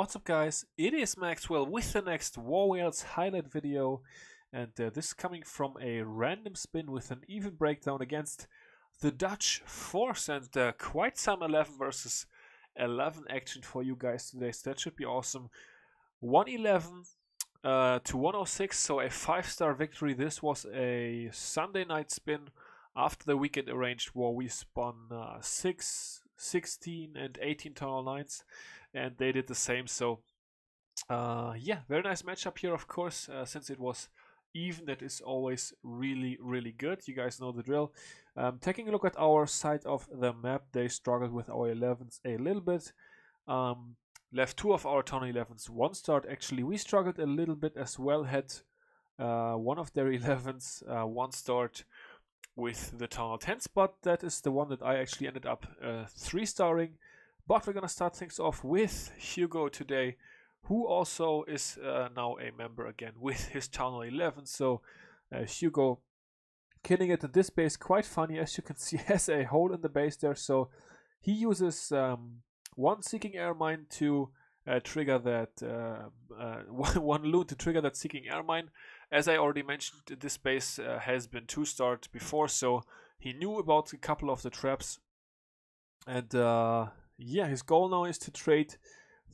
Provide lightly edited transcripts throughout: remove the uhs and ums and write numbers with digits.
What's up, guys? It is Maxwell with the next War Whales highlight video, and this is coming from a random spin with an even breakdown against the Dutch force, and quite some 11 versus 11 action for you guys today, so that should be awesome. 111 to 106, so a 5-star victory. This was a Sunday night spin after the weekend arranged war. We spun 6, 16 and 18 tunnel 9s, and they did the same. So yeah, very nice matchup here, of course, since it was even. That is always really good. You guys know the drill. Taking a look at our side of the map, they struggled with our 11s a little bit. Left 2 of our tunnel 11s 1-starred. Actually, we struggled a little bit as well. Had one of their 11s 1-starred with the tunnel 10s, but that is the one that I actually ended up 3-starring. But we're gonna start things off with Hugo today, who also is now a member again with his tunnel 11. So Hugo killing it in this base. Quite funny, as you can see, has a hole in the base there. So he uses one seeking air mine to trigger that one loot to trigger that seeking air mine. As I already mentioned, this base has been 2-starred before, so he knew about a couple of the traps. And yeah, his goal now is to trade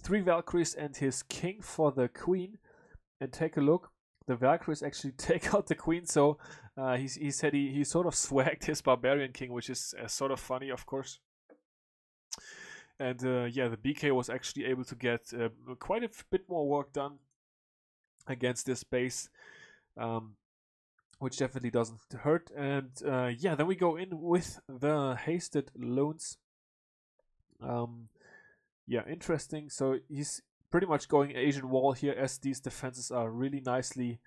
3 Valkyries and his king for the queen. And take a look, the Valkyries actually take out the queen. So he said he sort of swagged his barbarian king, which is sort of funny, of course. And yeah, the BK was actually able to get quite a bit more work done against this base, which definitely doesn't hurt. And yeah, then we go in with the hasted loans. Yeah, interesting. So he's pretty much going Asian wall here, as these defenses are really nicely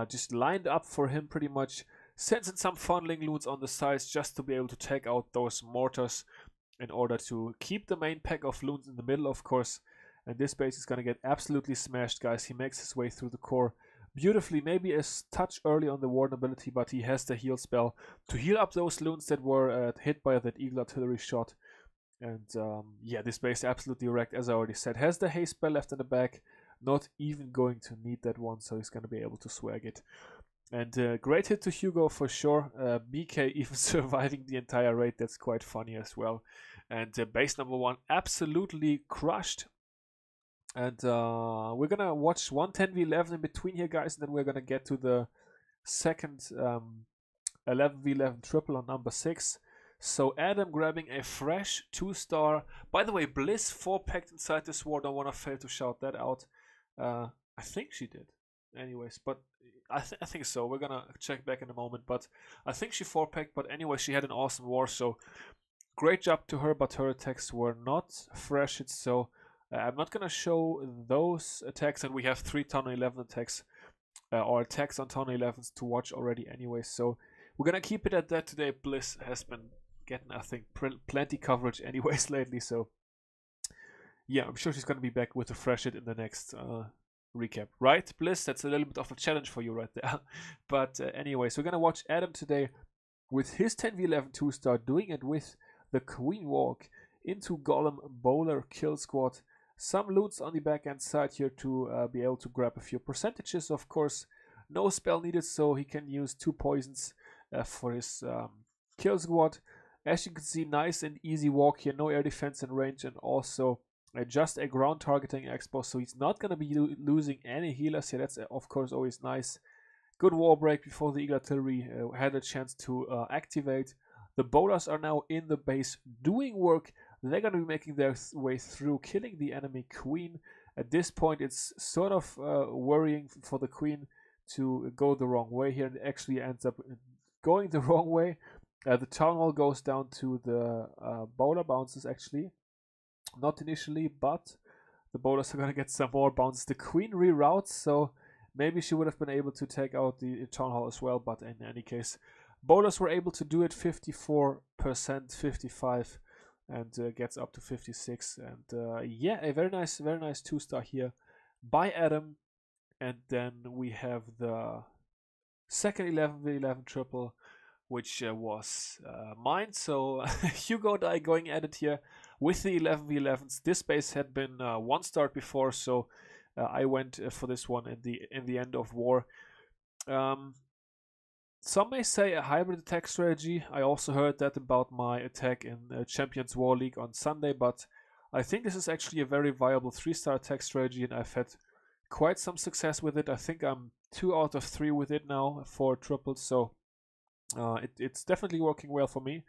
just lined up for him pretty much. Sends in some funneling loons on the sides just to be able to take out those mortars in order to keep the main pack of loons in the middle, of course. And this base is going to get absolutely smashed, guys. He makes his way through the core beautifully, maybe a touch early on the warden ability, but he has the heal spell to heal up those loons that were hit by that eagle artillery shot. And yeah, this base absolutely wrecked, as I already said. Has the haste spell left in the back, not even going to need that one, so he's going to be able to swag it. And great hit to Hugo for sure. BK even surviving the entire raid, that's quite funny as well. And base number 1 absolutely crushed. And we're going to watch 110v11 in between here, guys, and then we're going to get to the second 11v11 triple on number 6. So Adam grabbing a fresh 2-star. By the way, Bliss 4-packed inside this war. Don't want to fail to shout that out. I think she did. Anyways, but I think so. We're gonna check back in a moment. But I think she 4-packed. But anyway, she had an awesome war. So great job to her. But her attacks were not fresh. So I'm not gonna show those attacks. And we have 3 tunnel 11 attacks or attacks on tunnel 11s to watch already. Anyway, so we're gonna keep it at that today. Bliss has been getting, I think, plenty coverage anyways lately, so yeah, I'm sure she's gonna be back with a fresh hit in the next recap, right, Bliss? That's a little bit of a challenge for you right there. But anyways, we're gonna watch Adam today with his 10v11 2-star, doing it with the Queen Walk into Golem Bowler Kill Squad. Some loot on the backhand side here to be able to grab a few percentages, of course. No spell needed, so he can use 2 poisons for his kill squad. As you can see, nice and easy walk here, no air defense in range, and also just a ground targeting expo, so he's not going to be losing any healers here. That's of course always nice. Good wall break before the eagle artillery had a chance to activate. The bowlers are now in the base doing work. They're going to be making their way through, killing the enemy queen. At this point, it's sort of worrying for the queen to go the wrong way here, and actually ends up going the wrong way. The town hall goes down to the bowler bounces, actually. Not initially, but the bowlers are going to get some more bounces. The queen reroutes, so maybe she would have been able to take out the town hall as well, but in any case, bowlers were able to do it. 54%, 55%, and gets up to 56%. And yeah, a very nice 2-star here by Adam. And then we have the second 11v11 triple, which was mine. So Hugo and I going at it here. with the 11v11s. This base had been 1-star before, so I went for this one in the end of war. Some may say a hybrid attack strategy. I also heard that about my attack in Champions War League on Sunday, but I think this is actually a very viable 3-star attack strategy, and I've had quite some success with it. I think I'm 2 out of 3 with it now for triples, so it's definitely working well for me.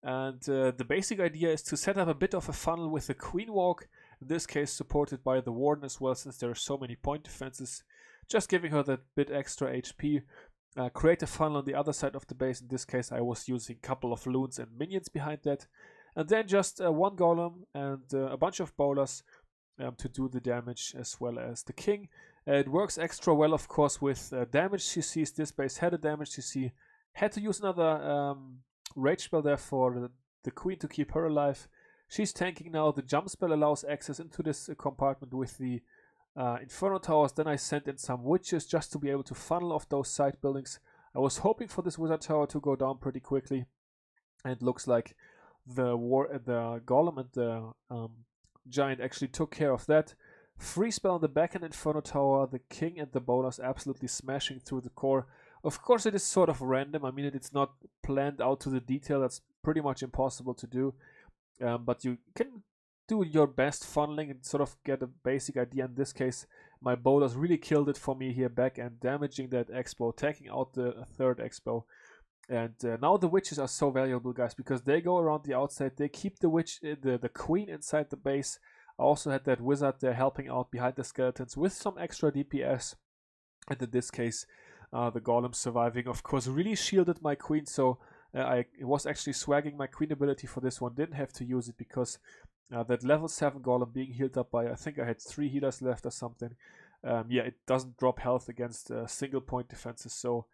And the basic idea is to set up a bit of a funnel with the Queen Walk, in this case supported by the Warden as well, since there are so many point defenses, just giving her that bit extra HP. Create a funnel on the other side of the base. In this case I was using a couple of loons and minions behind that, and then just one golem and a bunch of bowlers to do the damage, as well as the king. It works extra well, of course, with damage CCs. This base had a damage CC, had to use another rage spell there for the queen to keep her alive. She's tanking now. The jump spell allows access into this compartment with the Inferno Towers. Then I sent in some witches just to be able to funnel off those side buildings. I was hoping for this wizard tower to go down pretty quickly, and it looks like the golem and the giant actually took care of that. Free spell on the backhand Inferno Tower. The king and the bowlers absolutely smashing through the core. Of course it is sort of random. I mean, it's not planned out to the detail. That's pretty much impossible to do. But you can do your best funneling and sort of get a basic idea. In this case, my bowlers really killed it for me here back and damaging that expo, taking out the third expo. And now the witches are so valuable, guys, because they go around the outside. They keep the witch, the queen inside the base. I also had that wizard there helping out behind the skeletons with some extra DPS. And in this case, the golem surviving, of course, really shielded my queen. So I was actually swagging my queen ability for this one. Didn't have to use it because that level 7 golem being healed up by, I think I had 3 healers left or something. Yeah, it doesn't drop health against single point defenses. So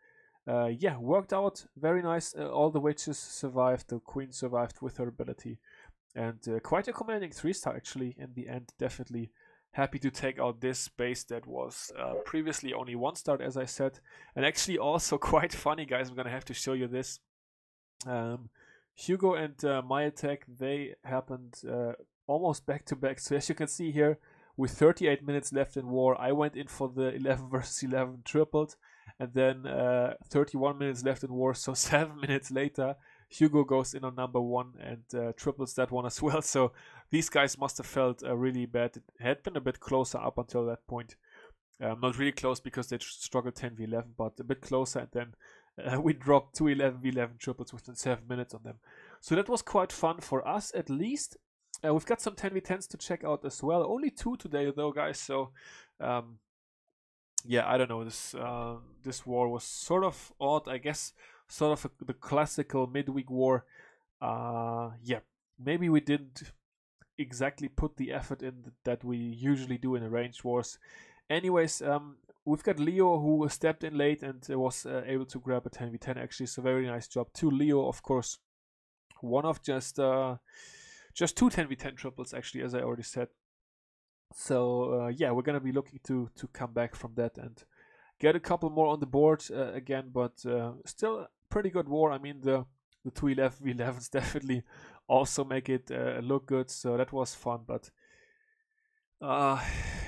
yeah, worked out very nice. All the witches survived. The queen survived with her ability. And quite a commanding 3-star actually in the end. Definitely happy to take out this base that was previously only 1-star, as I said. And actually also quite funny, guys. I'm going to have to show you this. Hugo and my attack, they happened almost back to back. So as you can see here, with 38 minutes left in war, I went in for the 11 versus 11 tripled. And then 31 minutes left in war, so 7 minutes later, Hugo goes in on number 1 and triples that one as well. So these guys must have felt really bad. It had been a bit closer up until that point. Not really close because they struggled 10v11, but a bit closer. And then we dropped 2 11v11 triples within 7 minutes on them. So that was quite fun for us, at least. We've got some 10v10s to check out as well. Only 2 today, though, guys. So yeah, I don't know. This war was sort of odd, I guess. Sort of the classical midweek war. Yeah, maybe we didn't exactly put the effort in that we usually do in arranged wars. Anyways, we've got Leo who stepped in late and was able to grab a 10v10 actually. So very nice job to Leo, of course. One of just 2 10v10 triples actually, as I already said. So yeah, we're gonna be looking to come back from that and get a couple more on the board again, but still pretty good war. I mean, the 2 11v11s definitely also make it look good, so that was fun. But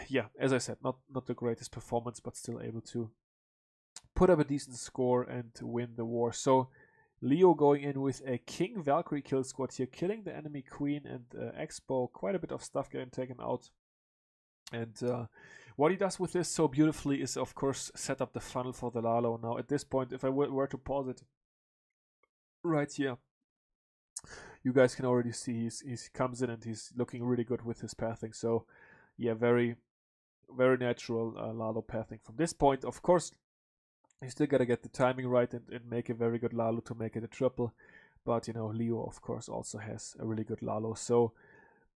yeah, as I said, not the greatest performance, but still able to put up a decent score and to win the war. So Leo going in with a King Valkyrie kill squad here, killing the enemy queen and Expo. Quite a bit of stuff getting taken out. And what he does with this so beautifully is, of course, set up the funnel for the Lalo. Now, at this point, if I were to pause it right here, you guys can already see he comes in and he's looking really good with his pathing. So, yeah, very, very natural Lalo pathing. From this point, of course, you still got to get the timing right and make a very good Lalo to make it a triple. But, you know, Leo, of course, also has a really good Lalo. So,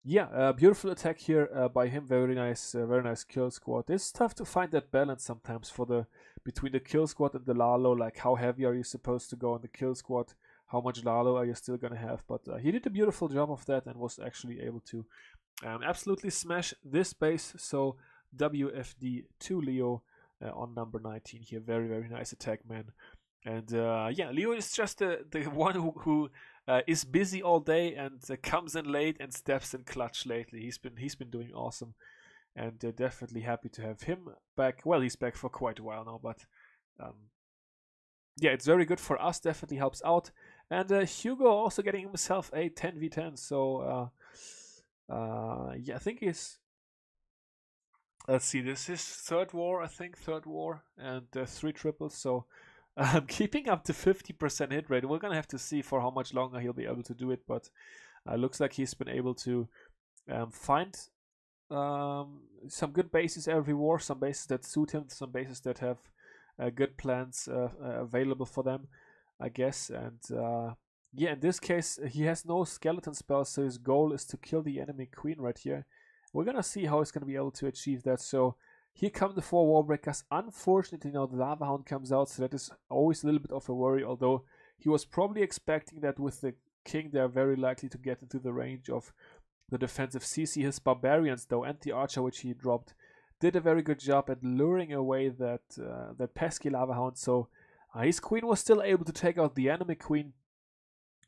yeah, beautiful attack here by him. Very nice kill squad. It's tough to find that balance sometimes between the kill squad and the Lalo. Like, how heavy are you supposed to go on the kill squad? How much Lalo are you still gonna have? But he did a beautiful job of that and was actually able to absolutely smash this base. So WFD to Leo on number 19 here. Very, very nice attack, man. And yeah, Leo is just the one who is busy all day and comes in late and steps in clutch lately. He's been doing awesome, and definitely happy to have him back. Well, he's back for quite a while now, but yeah, it's very good for us. Definitely helps out. And Hugo also getting himself a 10v10. So yeah, I think he's. Let's see, this is third war, I think, third war, and 3 triples. So keeping up to 50% hit rate. We're gonna have to see for how much longer he'll be able to do it, but looks like he's been able to find some good bases every war, some bases that suit him, some bases that have good plans available for them, I guess. And yeah, in this case, he has no skeleton spells, so his goal is to kill the enemy queen right here. We're gonna see how he's gonna be able to achieve that. So here come the 4 wall breakers. Unfortunately, now the Lava Hound comes out, so that is always a little bit of a worry, although he was probably expecting that with the king they're very likely to get into the range of the defensive CC. His barbarians though, and the archer which he dropped, did a very good job at luring away that that pesky Lava Hound. So his queen was still able to take out the enemy queen,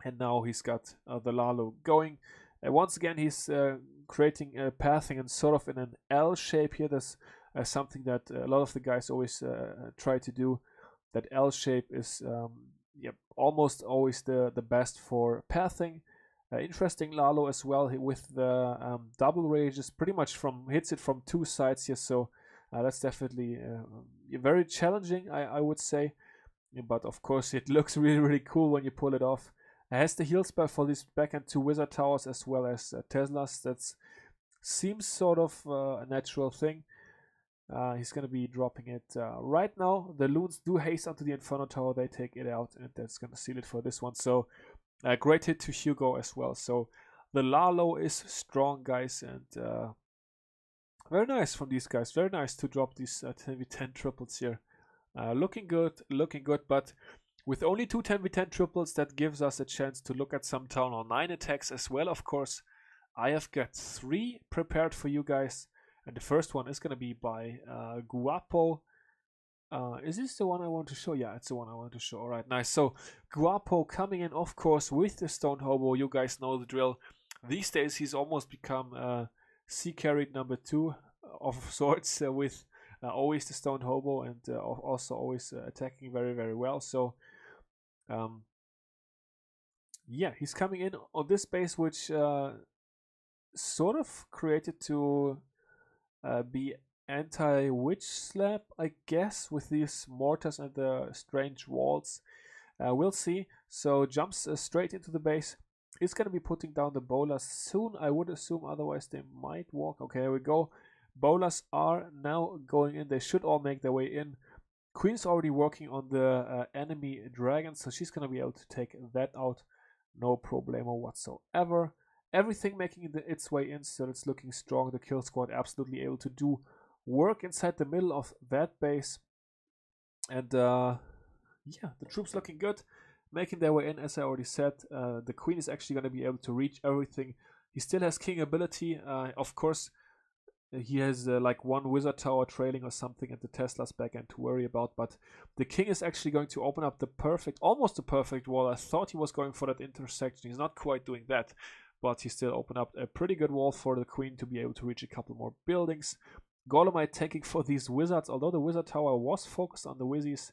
and now he's got the Lalo going. Once again, he's creating pathing and sort of in an L shape here. There's something that a lot of the guys always try to do. That L shape is yep, almost always the best for pathing. Interesting Lalo as well with the double rages, pretty much hits it from 2 sides here. So that's definitely very challenging, I would say. But of course, it looks really cool when you pull it off. Has the heal spell for these backhand 2 wizard towers as well as Teslas. That seems sort of a natural thing. He's going to be dropping it right now. The loons do haste onto the Inferno Tower. They take it out, and that's going to seal it for this one. So great hit to Hugo as well. So the Lalo is strong, guys, and very nice from these guys. Very nice to drop these 10v10 triples here. Looking good, but with only 2 10v10 triples, that gives us a chance to look at some Town Hall 9 attacks as well, of course. I have got 3 prepared for you guys, and the first one is going to be by Guapo. Is this the one I want to show? Yeah, it's the one I want to show. Alright, nice. So, Guapo coming in, of course, with the Stone Hobo. You guys know the drill. These days, he's almost become C carried number 2 of sorts with always the Stone Hobo, and also always attacking very well. So, yeah, he's coming in on this base, which sort of created to be anti-witch slap, I guess, with these mortars and the strange walls. We'll see. So jumps straight into the base. Is going to be putting down the bowlers soon, I would assume, otherwise they might walk. Okay, here we go. Bowlers are now going in. They should all make their way in. Queen's already working on the enemy dragon, so she's going to be able to take that out. No problemo whatsoever. Everything making its way in, so it's looking strong. The kill squad absolutely able to do work inside the middle of that base. And yeah, the troops looking good. Making their way in, as I already said. The queen is actually going to be able to reach everything. He still has king ability. Of course, he has like 1 wizard tower trailing or something at the Tesla's back end to worry about, but the king is actually going to open up the perfect, almost the perfect wall. I thought he was going for that intersection. He's not quite doing that, but he still opened up a pretty good wall for the queen to be able to reach a couple more buildings. Golemite taking for these wizards, although the wizard tower was focused on the wizzies.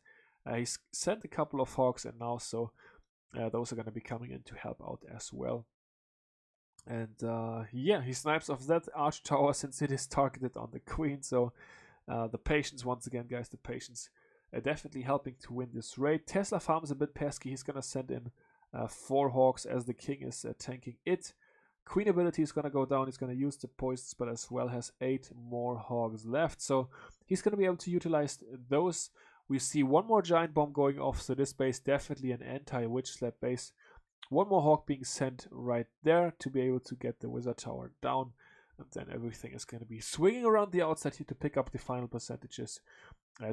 He's sent a couple of hawks in now, so those are going to be coming in to help out as well. And yeah, he snipes off that arch tower since it is targeted on the queen. So the patience, once again, guys, the patience definitely helping to win this raid. Tesla farm is a bit pesky. He's going to send in 4 hawks as the king is tanking it. Queen ability is going to go down. He's going to use the poison spell as well. Has 8 more hogs left. So he's going to be able to utilize those. We see 1 more giant bomb going off. So this base definitely an anti-witch slap base. 1 more hawk being sent right there to be able to get the wizard tower down, and then everything is going to be swinging around the outside here to pick up the final percentages.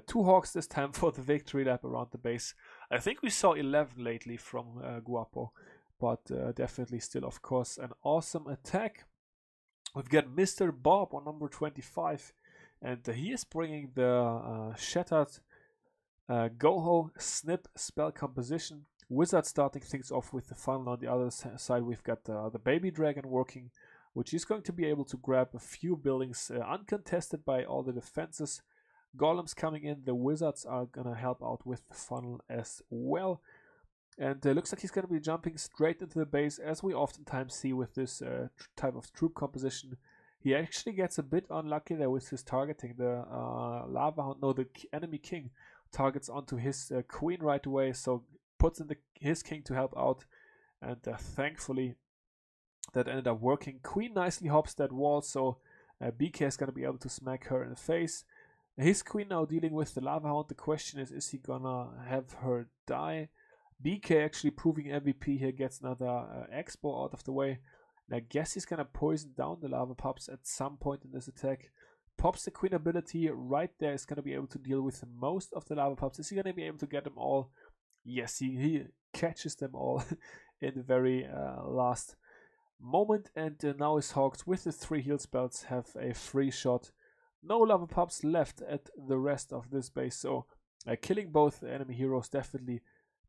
2 hawks this time for the victory lap around the base. I think we saw 11 lately from Guapo, but definitely still, of course, an awesome attack. We've got Mr. Bob on number 25, and he is bringing the Shattered Goho, Snip, Spell Composition. Wizard starting things off with the funnel. On the other side, we've got the Baby Dragon working, which is going to be able to grab a few buildings uncontested by all the defenses. Golems coming in. The Wizards are going to help out with the funnel as well. And looks like he's going to be jumping straight into the base, as we oftentimes see with this type of troop composition. He actually gets a bit unlucky there with his targeting. The Lava Hound, no, the enemy king targets onto his queen right away, so puts in his king to help out. And thankfully, that ended up working. Queen nicely hops that wall, so BK is going to be able to smack her in the face. His queen now dealing with the Lava Hound. The question is he going to have her die? BK actually proving MVP here, gets another Expo out of the way. And I guess he's going to poison down the Lava Pups at some point in this attack. Pops the Queen ability right there, is going to be able to deal with most of the Lava Pups. Is he going to be able to get them all? Yes, he catches them all in the very last moment. And now his Hawks with the 3 heal spells have a free shot. No Lava Pups left at the rest of this base, so killing both enemy heroes definitely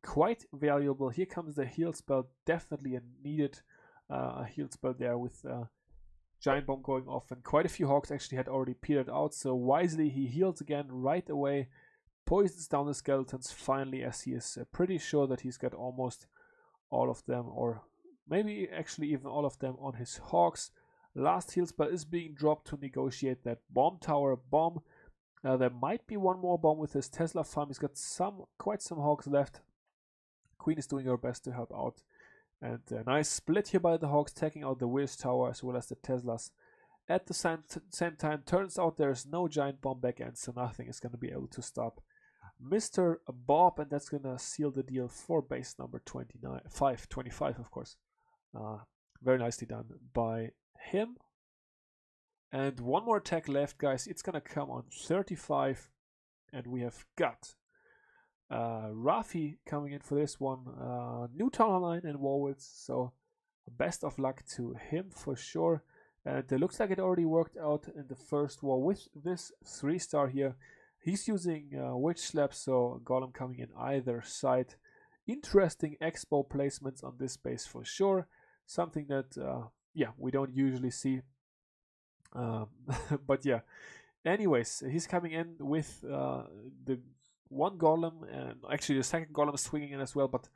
quite valuable. Here comes the heal spell, definitely a needed heal spell there with Giant Bomb going off, and quite a few Hawks actually had already petered out, so wisely he heals again right away, poisons down the skeletons finally, as he is pretty sure that he's got almost all of them, or maybe actually even all of them on his Hawks. Last heal spell is being dropped to negotiate that bomb tower bomb. There might be one more bomb with his Tesla farm. He's got quite some Hawks left. Queen is doing her best to help out. And a nice split here by the Hawks, taking out the Wish Tower as well as the Teslas. At the same time, turns out there's no giant bomb back end, so nothing is going to be able to stop Mr. Bob, and that's going to seal the deal for base number 25, of course. Very nicely done by him. And one more attack left, guys. It's going to come on 35, and we have got Rafi coming in for this one. New Town Line and Warwoods, so best of luck to him for sure. And it looks like it already worked out in the first war with this 3-star here. He's using Witch Slap, so Golem coming in either side. Interesting Expo placements on this base for sure. Something that, yeah, we don't usually see. But yeah, anyways, he's coming in with the one Golem, and actually the second Golem is swinging in as well, but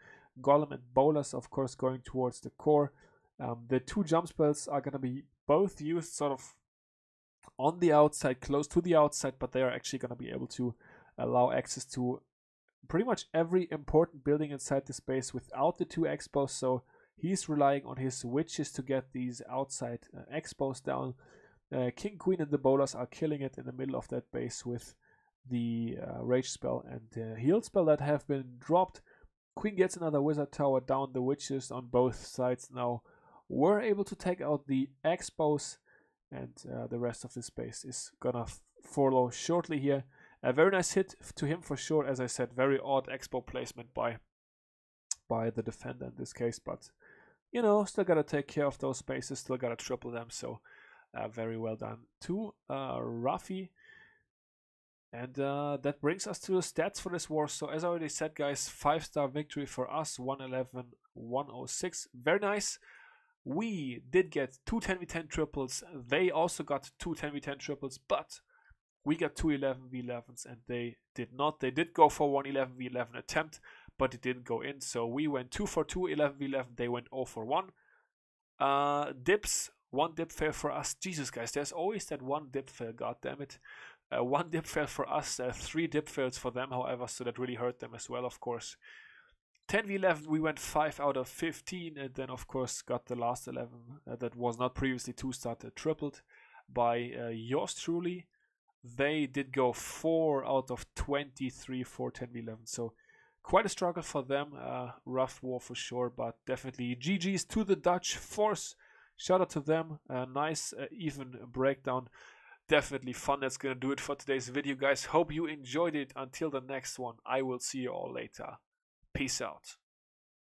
Golem and Bolas, of course, going towards the core. The 2 jump spells are going to be both used sort of on the outside, close to the outside, but they are actually going to be able to allow access to pretty much every important building inside the space without the 2 expos, so he's relying on his witches to get these outside expos down. King, Queen, and the Bolas are killing it in the middle of that base with the Rage spell and Heal spell that have been dropped. Queen gets another Wizard Tower down. The witches on both sides now were able to take out the expos, and the rest of the space is gonna follow shortly here. A very nice hit to him for sure. As I said, very odd expo placement by the defender in this case, but you know, still gotta take care of those spaces, still gotta triple them, so very well done to Rafi. And that brings us to the stats for this war. So as I already said, guys, 5-star victory for us, 111-106. Very nice. We did get 2 10v10 triples. They also got 2 10v10 triples, but we got 2 11v11s, and they did not. They did go for one 11v11 attempt, but it didn't go in. So we went 2 for 2 11v11. They went 0 for 1. Dips. 1 dip fail for us. Jesus, guys, there's always that 1 dip fail. God damn it. 1 dip fail for us, 3 dip fails for them, however, so that really hurt them as well, of course. 10v11, we went 5 out of 15, and then, of course, got the last 11 that was not previously 2-star tripled by yours truly. They did go 4 out of 23 for 10v11, so quite a struggle for them. Rough war for sure, but definitely GG's to the Dutch force. Shout out to them. Nice, even breakdown. Definitely fun. That's gonna do it for today's video, guys. Hope you enjoyed it. Until the next one, I will see you all later. Peace out.